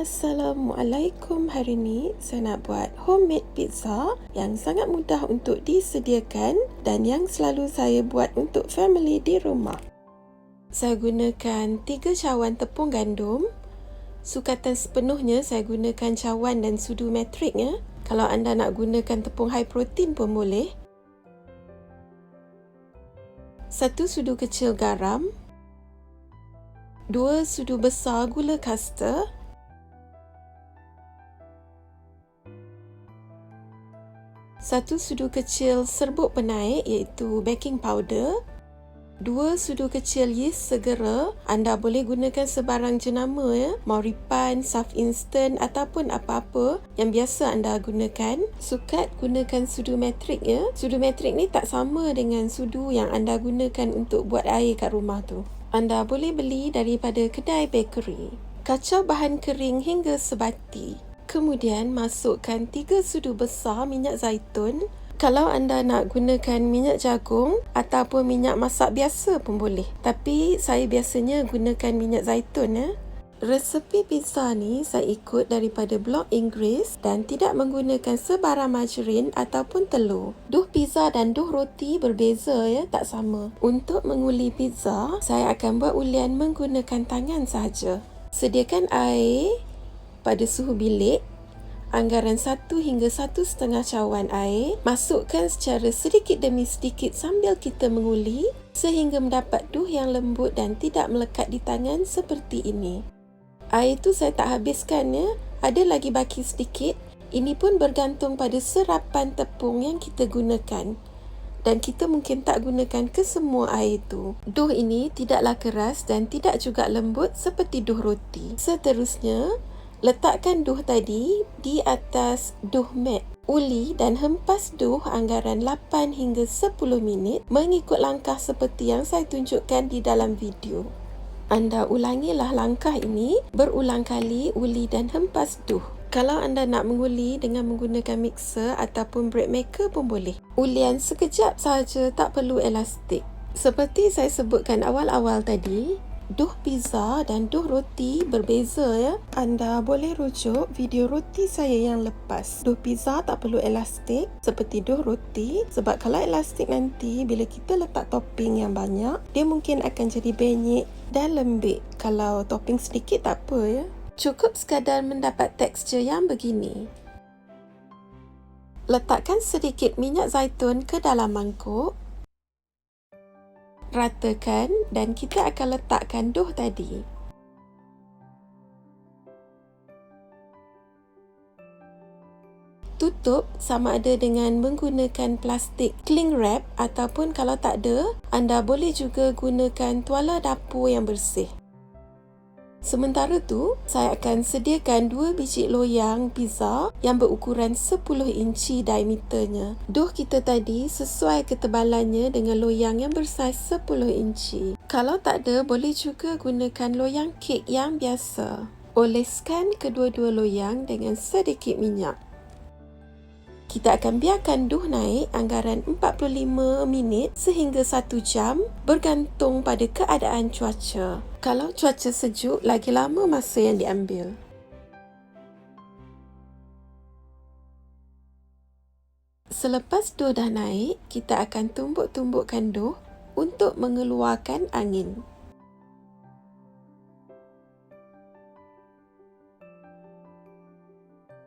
Assalamualaikum. Hari ni saya nak buat homemade pizza yang sangat mudah untuk disediakan dan yang selalu saya buat untuk family di rumah. Saya gunakan 3 cawan tepung gandum. Sukatan sepenuhnya saya gunakan cawan dan sudu metrik ya. Kalau anda nak gunakan tepung high protein pun boleh. 1 sudu kecil garam, 2 sudu besar gula kasta, 1 sudu kecil serbuk penaik iaitu baking powder, 2 sudu kecil yeast segera. Anda boleh gunakan sebarang jenama ya, mauripan, saf instant ataupun apa-apa yang biasa anda gunakan. Sukat gunakan sudu metrik ya. Sudu metrik ni tak sama dengan sudu yang anda gunakan untuk buat air kat rumah tu. Anda boleh beli daripada kedai bakery. Kacau bahan kering hingga sebati. Kemudian masukkan 3 sudu besar minyak zaitun. Kalau anda nak gunakan minyak jagung ataupun minyak masak biasa pun boleh. Tapi saya biasanya gunakan minyak zaitun ya. Resepi pizza ni saya ikut daripada blog Inggeris dan tidak menggunakan sebarang margarin ataupun telur. Duh pizza dan duh roti berbeza ya, tak sama. Untuk menguli pizza, saya akan buat ulian menggunakan tangan sahaja. Sediakan air pada suhu bilik, anggaran 1 hingga 1,5 cawan air. Masukkan secara sedikit demi sedikit sambil kita menguli sehingga mendapat duh yang lembut dan tidak melekat di tangan seperti ini. Air tu saya tak habiskan ya, ada lagi baki sedikit. Ini pun bergantung pada serapan tepung yang kita gunakan. Dan kita mungkin tak gunakan kesemua air tu. Duh ini tidaklah keras dan tidak juga lembut seperti duh roti. Seterusnya, letakkan duh tadi di atas duh mat. Uli dan hempas duh anggaran 8 hingga 10 minit mengikut langkah seperti yang saya tunjukkan di dalam video. Anda ulangilah langkah ini berulang kali, uli dan hempas duh. Kalau anda nak menguli dengan menggunakan mixer ataupun bread maker pun boleh. Ulian sekejap sahaja, tak perlu elastik. Seperti saya sebutkan awal-awal tadi, duh pizza dan duh roti berbeza ya. Anda boleh rujuk video roti saya yang lepas. Duh pizza tak perlu elastik seperti duh roti, sebab kalau elastik nanti bila kita letak topping yang banyak, dia mungkin akan jadi benyek dan lembik. Kalau topping sedikit tak apa ya. Cukup sekadar mendapat tekstur yang begini. Letakkan sedikit minyak zaitun ke dalam mangkuk. Ratakan dan kita akan letakkan duh tadi. Tutup sama ada dengan menggunakan plastik cling wrap ataupun kalau tak ada, anda boleh juga gunakan tuala dapur yang bersih. Sementara tu, saya akan sediakan 2 biji loyang pizza yang berukuran 10 inci diameternya. Duh kita tadi sesuai ketebalannya dengan loyang yang bersaiz 10 inci. Kalau tak ada, boleh juga gunakan loyang kek yang biasa. Oleskan kedua-dua loyang dengan sedikit minyak. Kita akan biarkan duh naik anggaran 45 minit sehingga 1 jam bergantung pada keadaan cuaca. Kalau cuaca sejuk, lagi lama masa yang diambil. Selepas duh dah naik, kita akan tumbuk-tumbukkan duh untuk mengeluarkan angin.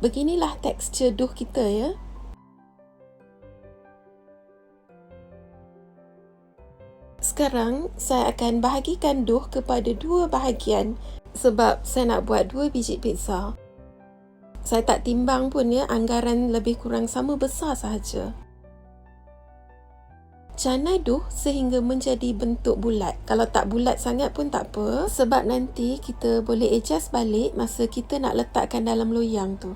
Beginilah tekstur duh kita ya. Sekarang, saya akan bahagikan duh kepada 2 bahagian sebab saya nak buat 2 biji pizza. Saya tak timbang pun ya, anggaran lebih kurang sama besar sahaja. Canai duh sehingga menjadi bentuk bulat. Kalau tak bulat sangat pun tak apa, sebab nanti kita boleh adjust balik masa kita nak letakkan dalam loyang tu.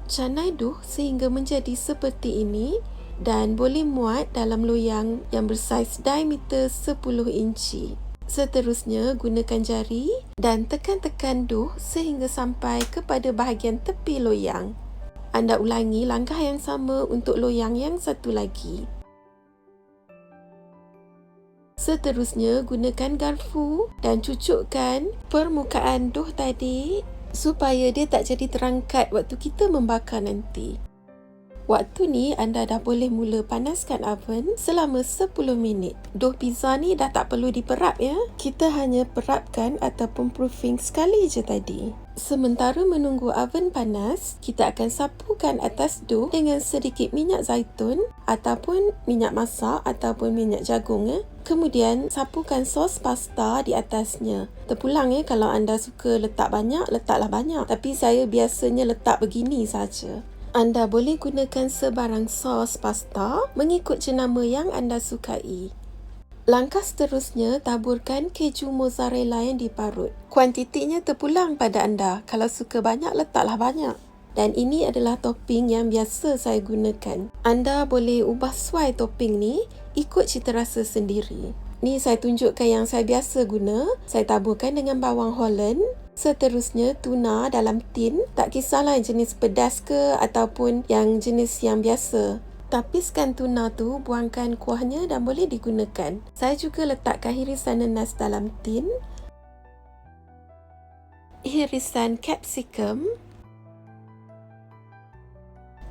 Canai duh sehingga menjadi seperti ini dan boleh muat dalam loyang yang bersaiz diameter 10 inci. Seterusnya, gunakan jari dan tekan-tekan duh sehingga sampai kepada bahagian tepi loyang. Anda ulangi langkah yang sama untuk loyang yang satu lagi. Seterusnya, gunakan garpu dan cucukkan permukaan dough tadi supaya dia tak jadi terangkat waktu kita membakar nanti. Waktu ni anda dah boleh mula panaskan oven selama 10 minit. Dough pizza ni dah tak perlu diperap ya. Kita hanya perapkan ataupun proofing sekali je tadi. Sementara menunggu oven panas, kita akan sapukan atas dough dengan sedikit minyak zaitun ataupun minyak masak ataupun minyak jagung ya. Kemudian sapukan sos pasta di atasnya. Terpulang ya, kalau anda suka letak banyak, letaklah banyak. Tapi saya biasanya letak begini saja. Anda boleh gunakan sebarang sos pasta mengikut jenama yang anda sukai. Langkah seterusnya, taburkan keju mozzarella yang diparut. Kuantitinya terpulang pada anda. Kalau suka banyak, letaklah banyak. Dan ini adalah topping yang biasa saya gunakan. Anda boleh ubah suai topping ni ikut cita rasa sendiri. Ni saya tunjukkan yang saya biasa guna. Saya taburkan dengan bawang Holland. Seterusnya, tuna dalam tin. Tak kisahlah jenis pedas ke ataupun yang jenis yang biasa. Tapiskan tuna tu, buangkan kuahnya dan boleh digunakan. Saya juga letakkan hirisan nanas dalam tin. Hirisan capsicum.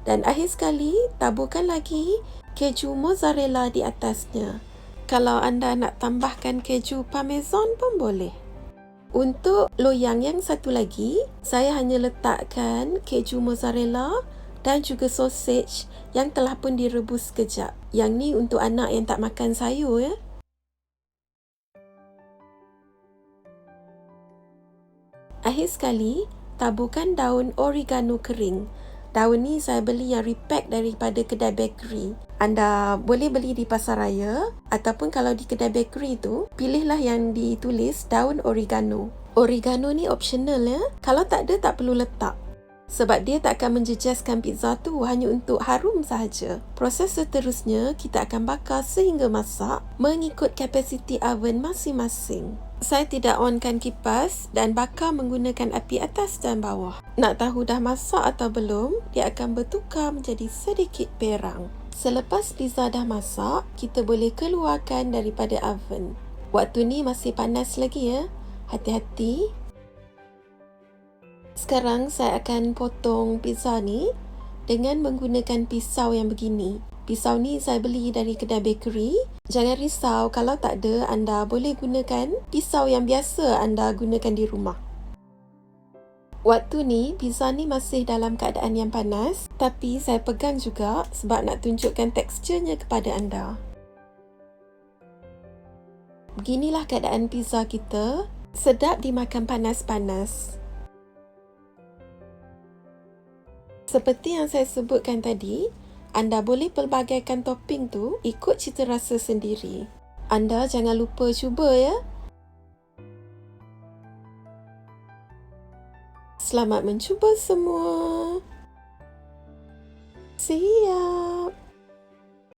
Dan akhir sekali, taburkan lagi keju mozzarella di atasnya. Kalau anda nak tambahkan keju parmesan pun boleh. Untuk loyang yang satu lagi, saya hanya letakkan keju mozzarella dan juga sausage yang telah pun direbus sekejap. Yang ni untuk anak yang tak makan sayur ya. Akhir sekali, taburkan daun oregano kering. Daun ni saya beli yang repack daripada kedai bakery. Anda boleh beli di pasar raya ataupun kalau di kedai bakery tu, pilihlah yang ditulis daun oregano. Oregano ni optional ya. Kalau tak ada, tak perlu letak. Sebab dia tak akan menjejaskan pizza tu, hanya untuk harum sahaja. Proses seterusnya, kita akan bakar sehingga masak mengikut kapasiti oven masing-masing. Saya tidak onkan kipas dan bakar menggunakan api atas dan bawah. Nak tahu dah masak atau belum, dia akan bertukar menjadi sedikit perang. Selepas pizza dah masak, kita boleh keluarkan daripada oven. Waktu ni masih panas lagi ya. Hati-hati. Sekarang saya akan potong pizza ni dengan menggunakan pisau yang begini. Pisau ni saya beli dari kedai bakery. Jangan risau kalau tak ada, anda boleh gunakan pisau yang biasa anda gunakan di rumah. Waktu ni, pizza ni masih dalam keadaan yang panas, tapi saya pegang juga sebab nak tunjukkan teksturnya kepada anda. Beginilah keadaan pizza kita. Sedap dimakan panas-panas. Seperti yang saya sebutkan tadi, anda boleh pelbagaikan topping tu ikut cita rasa sendiri. Anda jangan lupa cuba ya. Selamat mencuba semua. Siap.